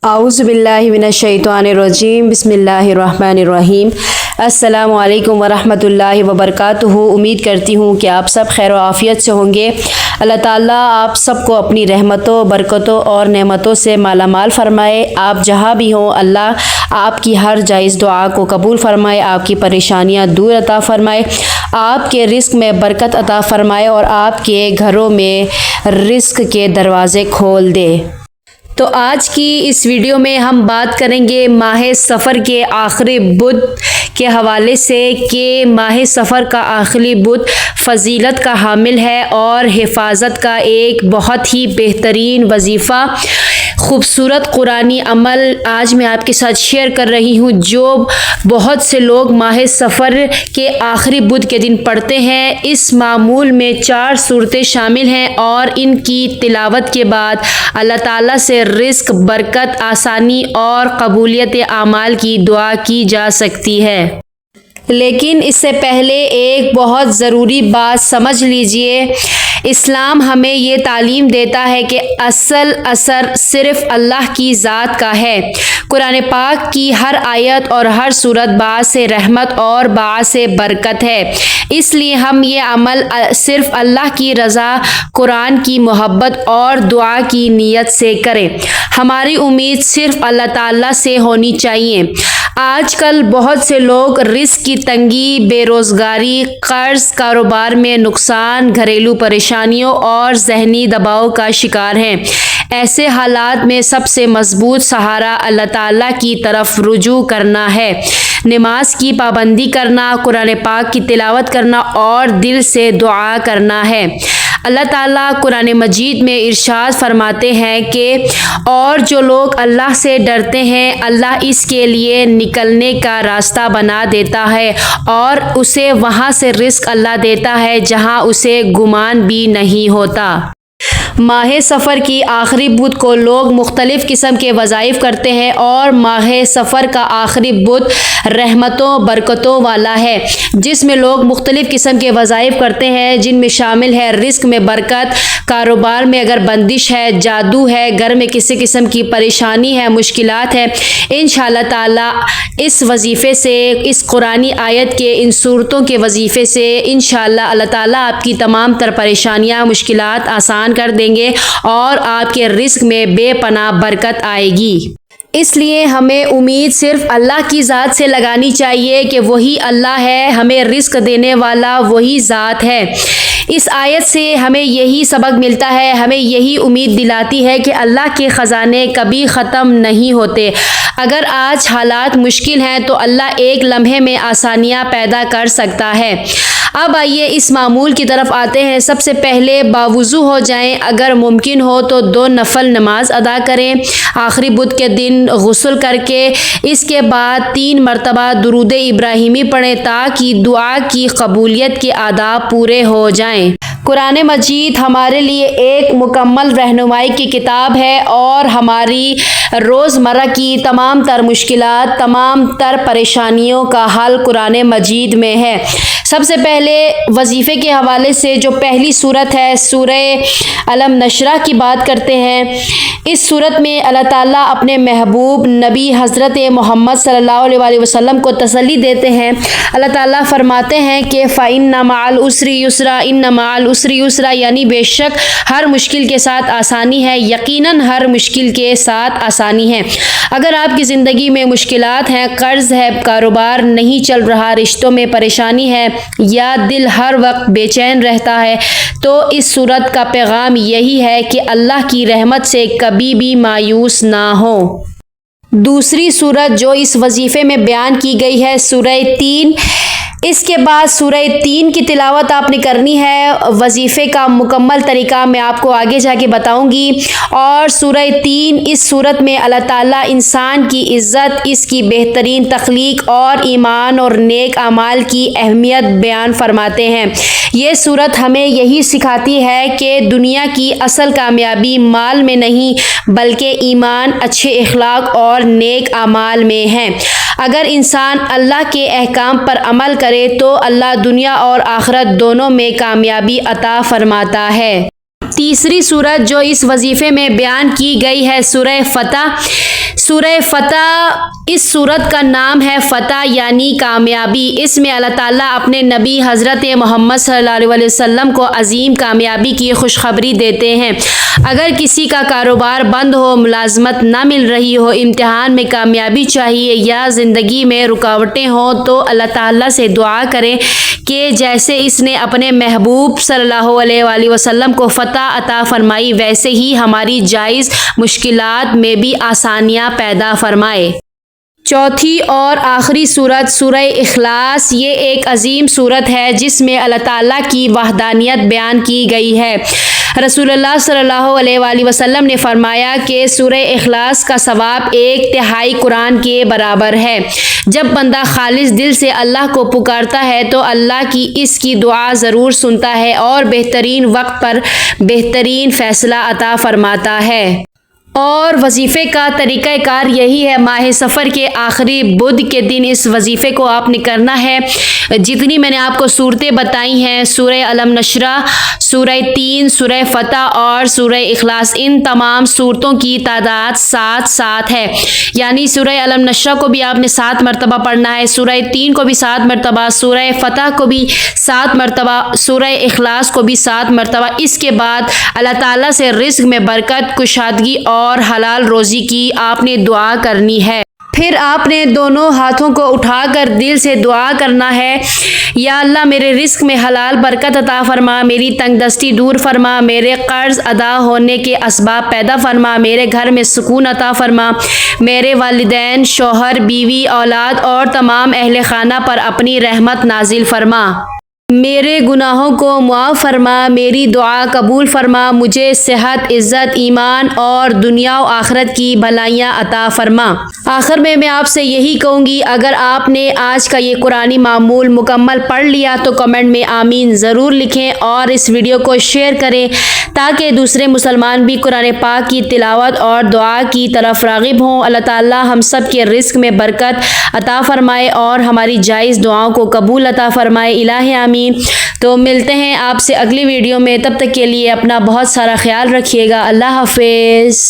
اعوذ باللہ من الشیطان الرجیم بسم اللہ الرحمن الرحیم السلام علیکم ورحمۃ اللہ وبرکاتہ۔ امید کرتی ہوں کہ آپ سب خیر و عافیت سے ہوں گے۔ اللہ تعالیٰ آپ سب کو اپنی رحمتوں، برکتوں اور نعمتوں سے مالا مال فرمائے۔ آپ جہاں بھی ہوں اللہ آپ کی ہر جائز دعا کو قبول فرمائے، آپ کی پریشانیاں دور عطا فرمائے، آپ کے رزق میں برکت عطا فرمائے اور آپ کے گھروں میں رزق کے دروازے کھول دے۔ تو آج کی اس ویڈیو میں ہم بات کریں گے ماہ سفر کے آخری بدھ کے حوالے سے کہ ماہ سفر کا آخری بدھ فضیلت کا حامل ہے اور حفاظت کا ایک بہت ہی بہترین وظیفہ، خوبصورت قرآنی عمل آج میں آپ کے ساتھ شیئر کر رہی ہوں جو بہت سے لوگ ماہ سفر کے آخری بدھ کے دن پڑھتے ہیں۔ اس معمول میں 4 صورتیں شامل ہیں اور ان کی تلاوت کے بعد اللہ تعالیٰ سے رزق، برکت، آسانی اور قبولیت اعمال کی دعا کی جا سکتی ہے۔ لیکن اس سے پہلے ایک بہت ضروری بات سمجھ لیجئے، اسلام ہمیں یہ تعلیم دیتا ہے کہ اصل اثر صرف اللہ کی ذات کا ہے۔ قرآن پاک کی ہر آیت اور ہر صورت باعث رحمت اور باعث برکت ہے، اس لیے ہم یہ عمل صرف اللہ کی رضا، قرآن کی محبت اور دعا کی نیت سے کریں۔ ہماری امید صرف اللہ تعالیٰ سے ہونی چاہیے۔ آج کل بہت سے لوگ رزق کی تنگی، بے روزگاری، قرض، کاروبار میں نقصان، گھریلو پریشانیوں اور ذہنی دباؤ کا شکار ہیں۔ ایسے حالات میں سب سے مضبوط سہارا اللہ تعالیٰ کی طرف رجوع کرنا ہے، نماز کی پابندی کرنا، قرآن پاک کی تلاوت کرنا اور دل سے دعا کرنا ہے۔ اللہ تعالیٰ قرآن مجید میں ارشاد فرماتے ہیں کہ اور جو لوگ اللہ سے ڈرتے ہیں اللہ اس کے لیے نکلنے کا راستہ بنا دیتا ہے اور اسے وہاں سے رزق اللہ دیتا ہے جہاں اسے گمان بھی نہیں ہوتا۔ ماہ سفر کی آخری بدھ کو لوگ مختلف قسم کے وظائف کرتے ہیں اور ماہ سفر کا آخری بدھ رحمتوں، برکتوں والا ہے جس میں لوگ مختلف قسم کے وظائف کرتے ہیں، جن میں شامل ہے رزق میں برکت، کاروبار میں اگر بندش ہے، جادو ہے، گھر میں کسی قسم کی پریشانی ہے، مشکلات ہے، انشاءاللہ تعالی اس وظیفے سے، اس قرآنی آیت کے ان صورتوں کے وظیفے سے انشاءاللہ اللہ تعالیٰ آپ کی تمام تر پریشانیاں، مشکلات آسان کر دیں گے اور آپ کے رزق میں بے پناہ برکت آئے گی۔ اس لیے ہمیں امید صرف اللہ کی ذات سے لگانی چاہیے کہ وہی اللہ ہے، ہمیں رزق دینے والا وہی ذات ہے۔ اس آیت سے ہمیں یہی سبق ملتا ہے، ہمیں یہی امید دلاتی ہے کہ اللہ کے خزانے کبھی ختم نہیں ہوتے۔ اگر آج حالات مشکل ہیں تو اللہ ایک لمحے میں آسانیاں پیدا کر سکتا ہے۔ اب آئیے اس معمول کی طرف آتے ہیں۔ سب سے پہلے باوضو ہو جائیں، اگر ممکن ہو تو 2 نفل نماز ادا کریں آخری بدھ کے دن غسل کر کے، اس کے بعد 3 مرتبہ درود ابراہیمی پڑھیں تاکہ دعا کی قبولیت کے آداب پورے ہو جائیں۔ قرآن مجید ہمارے لیے ایک مکمل رہنمائی کی کتاب ہے اور ہماری روزمرہ کی تمام تر مشکلات، تمام تر پریشانیوں کا حل قرآن مجید میں ہے۔ سب سے پہلے وظیفے کے حوالے سے جو پہلی صورت ہے سورہ علم نشرح کی بات کرتے ہیں۔ اس صورت میں اللہ تعالیٰ اپنے محبوب نبی حضرت محمد صلی اللہ علیہ وسلم کو تسلی دیتے ہیں۔ اللہ تعالیٰ فرماتے ہیں کہ فَإِنَّ مَعَ الْعُسْرِ يُسْرًا، إِنَّ مَعَ الْعُسْرِ يُسْرًا، یعنی بے شک ہر مشکل کے ساتھ آسانی ہے، یقیناً ہر مشکل کے ساتھ آسانی ہے۔ اگر آپ کی زندگی میں مشکلات ہیں، قرض ہے، کاروبار نہیں چل رہا، رشتوں میں پریشانی ہے یا دل ہر وقت بے چین رہتا ہے تو اس صورت کا پیغام یہی ہے کہ اللہ کی رحمت سے کبھی بھی مایوس نہ ہو۔ دوسری صورت جو اس وظیفے میں بیان کی گئی ہے سورہ تین، اس کے بعد سورہ 3 کی تلاوت آپ نے کرنی ہے۔ وظیفے کا مکمل طریقہ میں آپ کو آگے جا کے بتاؤں گی۔ اور سورہ 3 اس صورت میں اللہ تعالیٰ انسان کی عزت، اس کی بہترین تخلیق اور ایمان اور نیک اعمال کی اہمیت بیان فرماتے ہیں۔ یہ صورت ہمیں یہی سکھاتی ہے کہ دنیا کی اصل کامیابی مال میں نہیں بلکہ ایمان، اچھے اخلاق اور نیک اعمال میں ہے۔ اگر انسان اللہ کے احکام پر عمل کرے تو اللہ دنیا اور آخرت دونوں میں کامیابی عطا فرماتا ہے۔ تیسری صورت جو اس وظیفے میں بیان کی گئی ہے سورہ فتح، سورہ فتح اس صورت کا نام ہے فتح یعنی کامیابی۔ اس میں اللہ تعالیٰ اپنے نبی حضرت محمد صلی اللہ علیہ وسلم کو عظیم کامیابی کی خوشخبری دیتے ہیں۔ اگر کسی کا کاروبار بند ہو، ملازمت نہ مل رہی ہو، امتحان میں کامیابی چاہیے یا زندگی میں رکاوٹیں ہوں تو اللہ تعالیٰ سے دعا کریں کہ جیسے اس نے اپنے محبوب صلی اللہ علیہ وآلہ وسلم کو فتح عطا فرمائی ویسے ہی ہماری جائز مشکلات میں بھی آسانیاں پیدا فرمائے۔ چوتھی اور آخری سورت سورہ اخلاص، یہ ایک عظیم سورت ہے جس میں اللہ تعالیٰ کی وحدانیت بیان کی گئی ہے۔ رسول اللہ صلی اللہ علیہ وآلہ وسلم نے فرمایا کہ سورہ اخلاص کا ثواب 1/3 قرآن کے برابر ہے۔ جب بندہ خالص دل سے اللہ کو پکارتا ہے تو اللہ کی اس کی دعا ضرور سنتا ہے اور بہترین وقت پر بہترین فیصلہ عطا فرماتا ہے۔ اور وظیفے کا طریقہ کار یہی ہے، ماہ سفر کے آخری بدھ کے دن اس وظیفے کو آپ نے کرنا ہے۔ جتنی میں نے آپ کو صورتیں بتائی ہیں، سورہ علم نشرہ، سورہ 3، سورہ فتح اور سورہ اخلاص، ان تمام صورتوں کی تعداد 7 ہے۔ یعنی سورہ علم نشرہ کو بھی آپ نے 7 مرتبہ پڑھنا ہے، سورہ 3 کو بھی 7 مرتبہ، سورہ فتح کو بھی 7 مرتبہ، سورہ اخلاص کو بھی 7 مرتبہ۔ اس کے بعد اللہ تعالیٰ سے رزق میں برکت، کشادگی اور حلال روزی کی آپ نے دعا کرنی ہے۔ پھر آپ نے دونوں ہاتھوں کو اٹھا کر دل سے دعا کرنا ہے، یا اللہ میرے رزق میں حلال برکت عطا فرما، میری تنگ دستی دور فرما، میرے قرض ادا ہونے کے اسباب پیدا فرما، میرے گھر میں سکون عطا فرما، میرے والدین، شوہر، بیوی، اولاد اور تمام اہل خانہ پر اپنی رحمت نازل فرما، میرے گناہوں کو معاف فرما، میری دعا قبول فرما، مجھے صحت، عزت، ایمان اور دنیا و آخرت کی بھلائیاں عطا فرما۔ آخر میں آپ سے یہی کہوں گی، اگر آپ نے آج کا یہ قرآنی معمول مکمل پڑھ لیا تو کمنٹ میں آمین ضرور لکھیں اور اس ویڈیو کو شیئر کریں تاکہ دوسرے مسلمان بھی قرآن پاک کی تلاوت اور دعا کی طرف راغب ہوں۔ اللہ تعالیٰ ہم سب کے رزق میں برکت عطا فرمائے اور ہماری جائز دعاؤں کو قبول عطا فرمائے، الہ آمین۔ تو ملتے ہیں آپ سے اگلی ویڈیو میں، تب تک کے لیے اپنا بہت سارا خیال رکھیے گا۔ اللہ حافظ۔